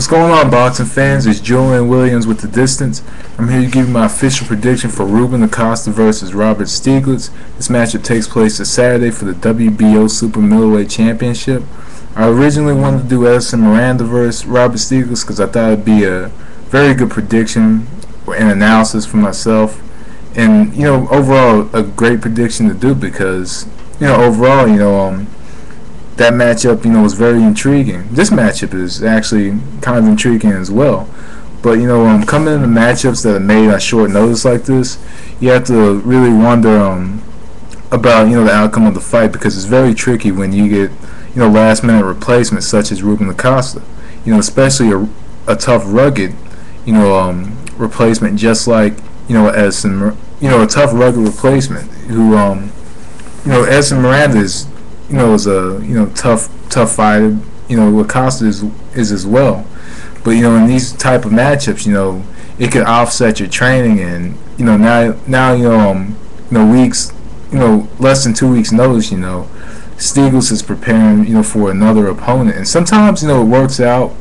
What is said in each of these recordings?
What's going on, boxing fans? It's Julian Williams with The Distance. I'm here to give you my official prediction for Ruben Acosta versus Robert Stieglitz. This matchup takes place this Saturday for the WBO Super Middleweight Championship. I originally wanted to do Edson Miranda versus Robert Stieglitz because I thought it'd be a very good prediction and analysis for myself. And, overall, a great prediction to do because, overall, that matchup, was very intriguing. This matchup is actually kind of intriguing as well. But, coming into matchups that are made on short notice like this, you have to really wonder about, the outcome of the fight, because it's very tricky when you get, last-minute replacements such as Ruben Acosta. Especially a tough, rugged, replacement just like, Edson, a tough, rugged replacement who, Edson Miranda is, is a tough fighter. Acosta is as well. But in these type of matchups, it could offset your training, and now weeks, less than 2 weeks notice, Stieglitz is preparing, for another opponent, and sometimes it works out.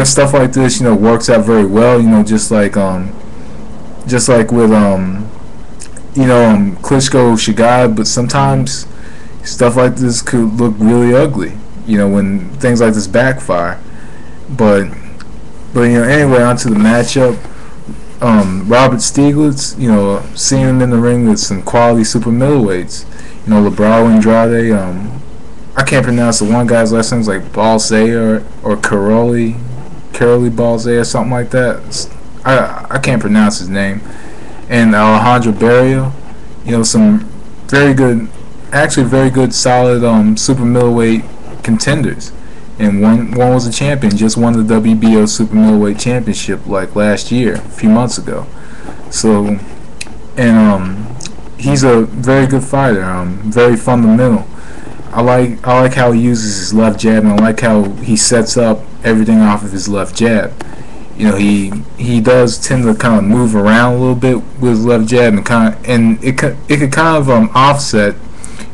Stuff like this, works out very well. Just like with Klitschko Shigad, but sometimes stuff like this could look really ugly, when things like this backfire. But anyway, on to the matchup. Robert Stieglitz, seeing him in the ring with some quality super middleweights. Lebrao Andrade, I can't pronounce the one guy's last name, like Balzay or Caroli Balzay or something like that. I can't pronounce his name. And Alejandro Barrio, some very good, actually very good, solid super middleweight contenders. And one was a champion, just won the WBO Super Middleweight Championship like last year, a few months ago. So, and he's a very good fighter, very fundamental. I like how he uses his left jab, and I like how he sets up everything off of his left jab. He does tend to kind of move around a little bit with his left jab, and it could kind of offset,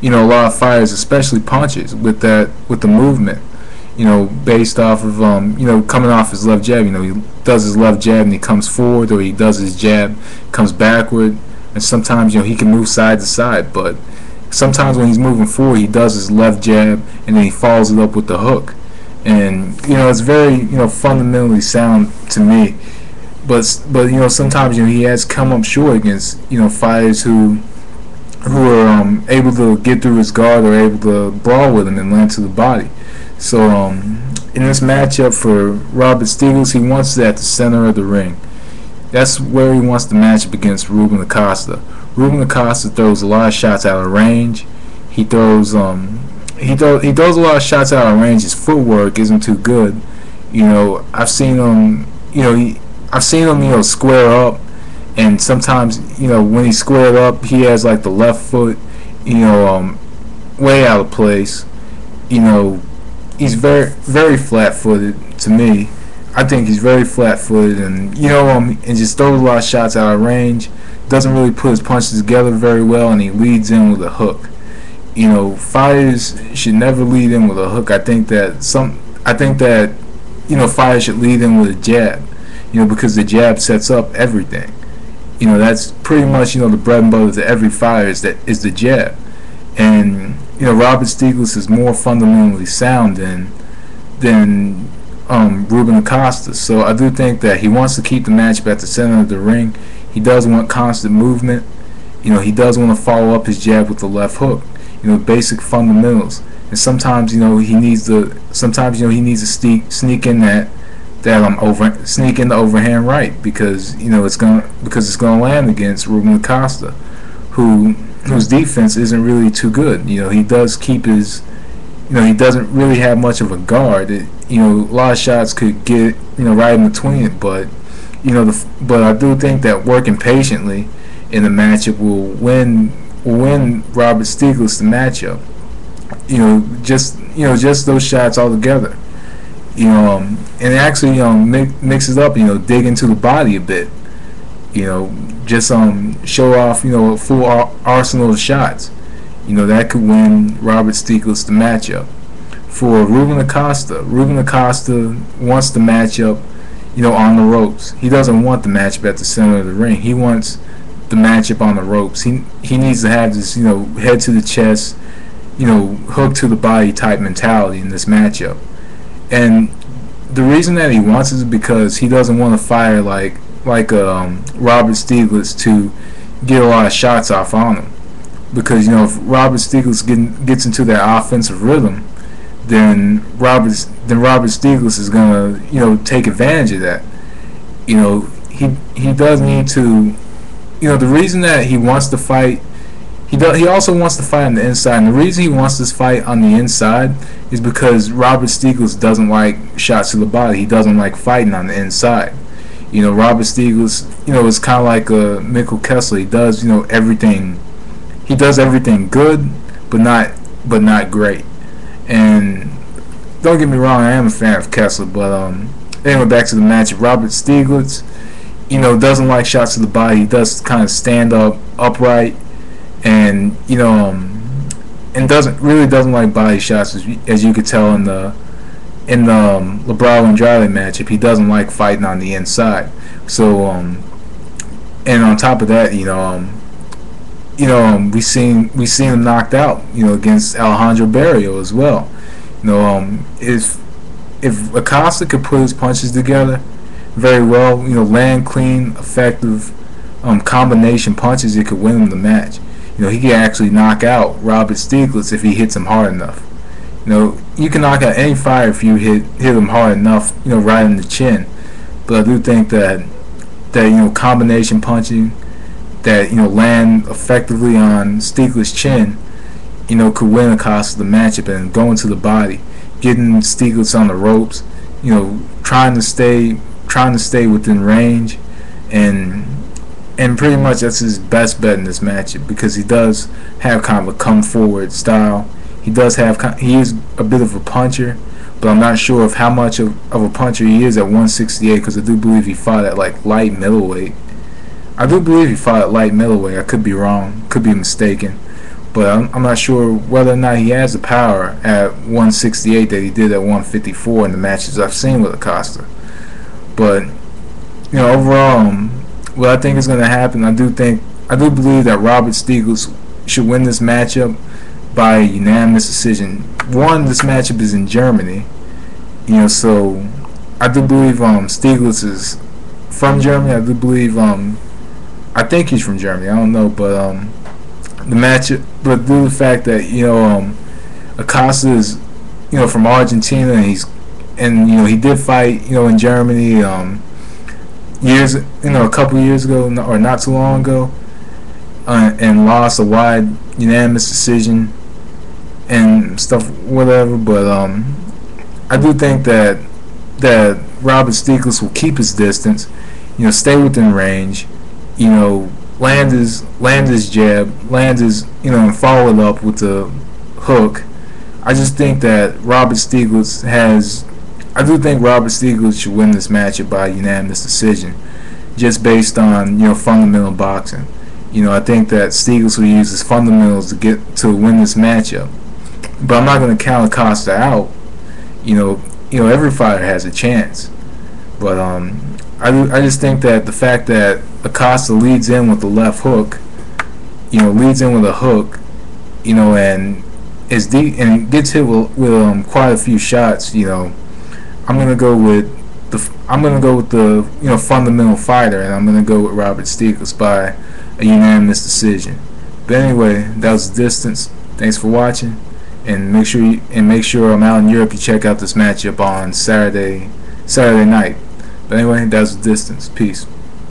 a lot of fighters, especially punches, with the movement. Based off of coming off his left jab. He does his left jab and he comes forward, or he does his jab, comes backward, and sometimes he can move side to side. But sometimes when he's moving forward, he does his left jab and then he follows it up with the hook. And it's very fundamentally sound to me. But sometimes he has come up short against fighters who are able to get through his guard or able to brawl with him and land to the body. So in this matchup for Robert Stieglitz, he wants it at the center of the ring. That's where he wants the matchup against Ruben Acosta. Ruben Acosta throws a lot of shots out of range. He throws a lot of shots out of range. His footwork isn't too good. I've seen him square up, and sometimes when he's squared up, he has like the left foot way out of place. He's very, very flat-footed to me. I think he's very flat-footed, and and just throws a lot of shots out of range. Doesn't really put his punches together very well, and he leads in with a hook. Fighters should never lead in with a hook. I think that fighters should lead in with a jab. Because the jab sets up everything. That's pretty much the bread and butter to every fighter is the jab. And Robert Stieglitz is more fundamentally sound than Ruben Acosta. So I do think that he wants to keep the matchup at the center of the ring. He does want constant movement. He does want to follow up his jab with the left hook. Basic fundamentals. And sometimes he needs to sneak in sneak in the overhand right, because it's gonna land against Ruben Acosta, whose defense isn't really too good. He does keep his, he doesn't really have much of a guard. A lot of shots could get, right in between it, but, but I do think that working patiently in the matchup will win Robert Stieglitz the matchup. Just those shots all together. And actually, mix it up, dig into the body a bit. Just show off, a full arsenal of shots. That could win Robert Stieglitz the matchup. for Ruben Acosta. Ruben Acosta wants the matchup, on the ropes. He doesn't want the matchup at the center of the ring. He wants the matchup on the ropes. He needs to have this, head to the chest, hook to the body type mentality in this matchup. And the reason that he wants it is because he doesn't want to fire like Robert Stieglitz to get a lot of shots off on him. Because if Robert Stieglitz gets into that offensive rhythm, then Robert Stieglitz is gonna take advantage of that. He does need to. The reason that he wants to fight, he also wants to fight on the inside. And the reason he wants this fight on the inside is because Robert Stieglitz doesn't like shots to the body. He doesn't like fighting on the inside. Robert Stieglitz, is kind of like a Mikkel Kessler. He does, everything. He does everything good, but not great. And don't get me wrong, I am a fan of Kessler, but anyway, back to the matchup. Robert Stieglitz, doesn't like shots to the body. He does kind of stand upright, and and doesn't like body shots, as you could tell in the Lebravo Andrade matchup. He doesn't like fighting on the inside. So and on top of that, we seen him knocked out, against Alejandro Barrio as well. If Acosta could put his punches together very well, land clean, effective combination punches, it could win him the match. He could actually knock out Robert Stieglitz if he hits him hard enough. You can knock out any fighter if you hit him hard enough, right in the chin. But I do think that combination punching that land effectively on Stieglitz's chin, could win Acosta the matchup, and going to the body, getting Stieglitz on the ropes, trying to stay within range, and pretty much that's his best bet in this matchup, because he does have kind of a come forward style. He is a bit of a puncher, but I'm not sure of how much of a puncher he is at 168, because I do believe he fought at like light middleweight. I could be wrong, could be mistaken, but I'm not sure whether or not he has the power at 168 that he did at 154 in the matches I've seen with Acosta. But overall, what I think is going to happen, I do believe that Robert Stieglitz should win this matchup by a unanimous decision. One, this matchup is in Germany, so I do believe Stieglitz is from Germany. I do believe I think he's from Germany. I don't know, but the matchup, but due to the fact that Acosta is from Argentina, and he did fight in Germany a couple years ago, or not too long ago, and lost a wide unanimous decision and stuff, whatever. But I do think that Robert Stieglitz will keep his distance, stay within range, land his jab, and follow it up with the hook. I just think that Robert Stieglitz should win this matchup by unanimous decision, just based on fundamental boxing. I think that Stieglitz will use his fundamentals to win this matchup. But I'm not going to count Acosta out. Every fighter has a chance. But I just think that the fact that Acosta leads in with the left hook, leads in with a hook, and is deep and gets hit with quite a few shots. I'm gonna go with the fundamental fighter, and I'm gonna go with Robert Stieglitz by a unanimous decision. But anyway, that was the distance. Thanks for watching, and make sure I'm out in Europe. You check out this matchup on Saturday night. But anyway, that was the distance. Peace.